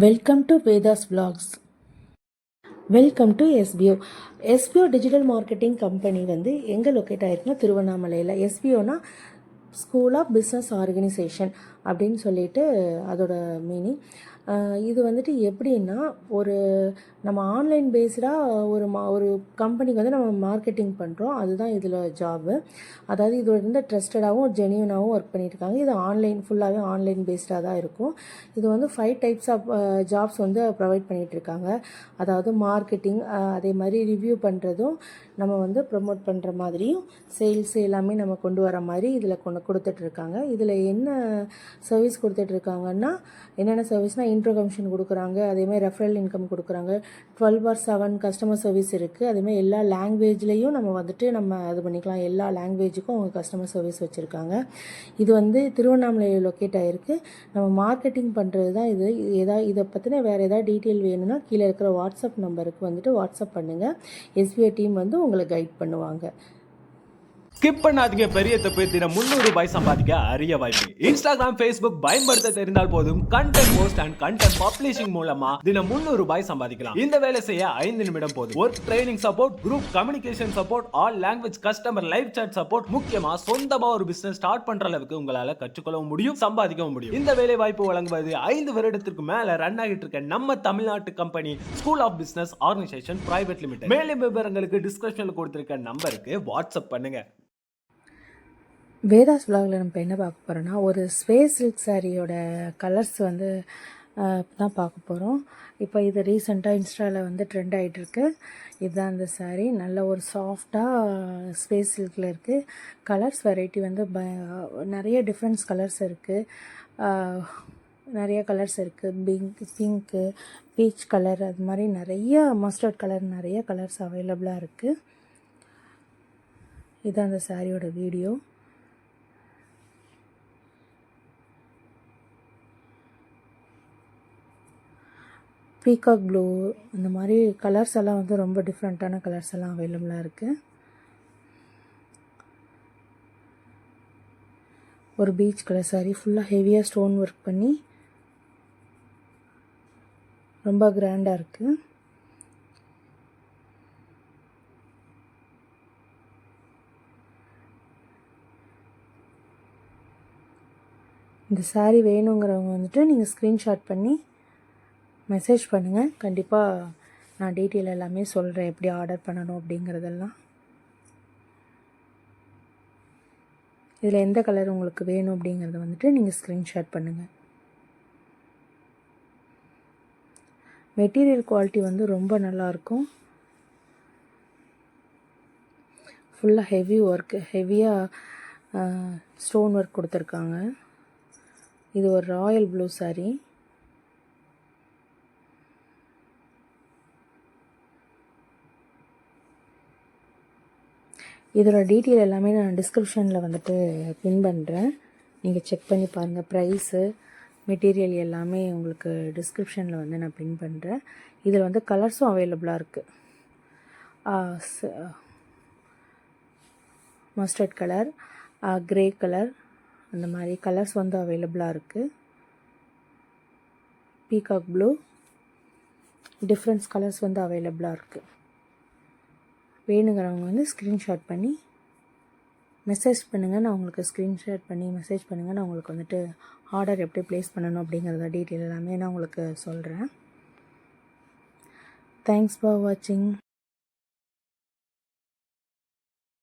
Welcome to Vedas vlogs. Welcome to SPO. SPO digital marketing company வந்து எங்கே locate ஆகிருக்குன்னா திருவண்ணாமலையில். எஸ்பிஓனா school of business organisation அப்படின்னு சொல்லிட்டு அதோட மீனிங். இது வந்துட்டு எப்படின்னா நம்ம ஆன்லைன் பேஸ்டாக ஒரு கம்பெனிக்கு வந்து நம்ம மார்க்கெட்டிங் பண்ணுறோம். அதுதான் இதில் ஜாபு. அதாவது இது வந்து ட்ரஸ்டடாகவும் ஜென்யூனாகவும் ஒர்க் பண்ணியிருக்காங்க. இது ஃபுல்லாகவே ஆன்லைன் பேஸ்டாக தான் இருக்கும். இது வந்து 5 டைப்ஸ் ஆஃப் ஜாப்ஸ் வந்து ப்ரொவைட் பண்ணிகிட்ருக்காங்க. அதாவது மார்க்கெட்டிங், அதே மாதிரி ரிவ்யூ பண்ணுறதும், நம்ம வந்து ப்ரொமோட் பண்ணுற மாதிரியும், சேல்ஸ் எல்லாமே நம்ம கொண்டு வர மாதிரி இதில் கொடுத்துட்ருக்காங்க. இதில் என்ன சர்வீஸ் கொடுத்துட்ருக்காங்கன்னா, என்னென்ன சர்வீஸ்னால் இன்ட்ரோ கமிஷன் கொடுக்குறாங்க, அதேமாதிரி ரெஃபரல் இன்கம் கொடுக்குறாங்க. 12/7 கஸ்டமர் சர்வீஸ் இருக்குது. அதேமாதிரி எல்லா லாங்குவேஜ்லேயும் நம்ம இது பண்ணிக்கலாம். எல்லா லாங்குவேஜுக்கும் அவங்க கஸ்டமர் சர்வீஸ் வச்சுருக்காங்க. இது வந்து திருவண்ணாமலையில் லொக்கேட் ஆகிருக்கு. நம்ம மார்க்கெட்டிங் பண்ணுறது தான் இது. இதை பற்றின வேறு ஏதாவது டீட்டெயில் வேணும்னா கீழே இருக்கிற வாட்ஸ்அப் நம்பருக்கு வந்துட்டு வாட்ஸ்அப் பண்ணுங்கள். எஸ்பிஐ டீம் வந்து உங்களை கைட் பண்ணுவாங்க. ஸ்கிப் பண்ணாதீங்க. பெரிய தப்பு. தினம் 300 ரூபாய் சம்பாதிக்க அரிய வாய்ப்பு. இன்ஸ்டாகிராம், ஃபேஸ்புக் பயன்படுத்த தெரிந்தால் போதும். Content post and content publishing மூலமா தினம் 300 ரூபாய் சம்பாதிக்கலாம். இந்த வேலை செய்ய 5 நிமிடம் போதும். Work training support, group communication support, all language customer live chat support. முக்கியமா சொந்தமா ஒரு பிசினஸ் ஸ்டார்ட் பண்ற அளவுக்கு உங்களால கற்றுக்கொள்ளவும் முடியும், சம்பாதிக்கவும் முடியும். இந்த வேலை வாய்ப்பு வழங்குவது 5 வருடத்திற்கு மேல ரன் ஆகிட்டு இருக்க நம்ம தமிழ்நாட்டு company school of business organisation private limited. மேலும் விவரங்களுக்கு டிஸ்கிரிப்ஷன்ல கொடுத்திருக்க நம்பருக்கு வாட்ஸ்அப் பண்ணுங்க. வேதாஸ் vlogல நம்ம என்ன பார்க்க போகிறோன்னா, ஒரு ஸ்பேஸ் சில்க் சாரியோட கலர்ஸ் வந்து தான் பார்க்க போகிறோம். இப்போ இது ரீசெண்டாக இன்ஸ்டாவில் வந்து ட்ரெண்ட் ஆகிட்டுருக்கு. இதுதான் அந்த சாரீ. நல்ல ஒரு சாஃப்டாக ஸ்பேஸ் சில்கில் இருக்குது. கலர்ஸ் வெரைட்டி வந்து நிறைய டிஃப்ரெண்ட்ஸ் கலர்ஸ் இருக்குது. நிறைய கலர்ஸ் இருக்குது. பிங்க்கு, பீச் கலர், அது மாதிரி நிறைய மஸ்டர்ட் கலர், நிறைய கலர்ஸ் அவைலபிளாக இருக்குது. இதுதான் அந்த சாரியோட வீடியோ. பீகாக் ப்ளூ, இந்த மாதிரி கலர்ஸ் எல்லாம் வந்து ரொம்ப டிஃப்ரெண்ட்டான கலர்ஸ் எல்லாம் அவைலபிளாக இருக்குது. ஒரு பீச் கலர் சாரி, ஃபுல்லாக ஹெவியாக ஸ்டோன் ஒர்க் பண்ணி ரொம்ப கிராண்டாக இருக்குது. இந்த சாரீ வேணுங்கிறவங்க வந்துட்டு நீங்கள் ஸ்க்ரீன்ஷாட் பண்ணி மெசேஜ் பண்ணுங்கள். கண்டிப்பாக நான் டீட்டெயில் எல்லாமே சொல்கிறேன், எப்படி ஆர்டர் பண்ணணும் அப்படிங்கிறதெல்லாம். இதில் எந்த கலர் உங்களுக்கு வேணும் அப்படிங்கிறத வந்துட்டு நீங்கள் ஸ்க்ரீன்ஷாட் பண்ணுங்கள். மெட்டீரியல் குவாலிட்டி வந்து ரொம்ப நல்லாயிருக்கும். ஃபுல்லாக ஹெவி ஒர்க், ஹெவியாக ஸ்டோன் ஒர்க் கொடுத்துருக்காங்க. இது ஒரு ராயல் ப்ளூ சாரீ. இதோட டீட்டெயில் எல்லாமே நான் டிஸ்கிரிப்ஷனில் வந்துட்டு பின் பண்ணுறேன். நீங்கள் செக் பண்ணி பாருங்கள். ப்ரைஸு, மெட்டீரியல் எல்லாமே உங்களுக்கு டிஸ்கிரிப்ஷனில் வந்து நான் பின் பண்ணுறேன். இதில் வந்து கலர்ஸும் அவைலபிளாக இருக்குது. மஸ்டர்ட் கலர், க்ரே கலர், அந்த மாதிரி கலர்ஸ் வந்து அவைலபிளாக இருக்குது. பீகாக் ப்ளூ, டிஃப்ரெண்ட்ஸ் கலர்ஸ் வந்து அவைலபிளாக இருக்குது. வேணுங்கிறவங்க வந்து ஸ்க்ரீன்ஷாட் பண்ணி மெசேஜ் பண்ணுங்கள். நான் உங்களுக்கு ஸ்க்ரீன்ஷாட் பண்ணி மெசேஜ் பண்ணுங்கள். நான் உங்களுக்கு வந்துட்டு ஆர்டர் எப்படி ப்ளேஸ் பண்ணணும் அப்படிங்கிறத டீட்டெயில் எல்லாமே நான் உங்களுக்கு சொல்கிறேன். தேங்க்ஸ் ஃபார் வாட்சிங்.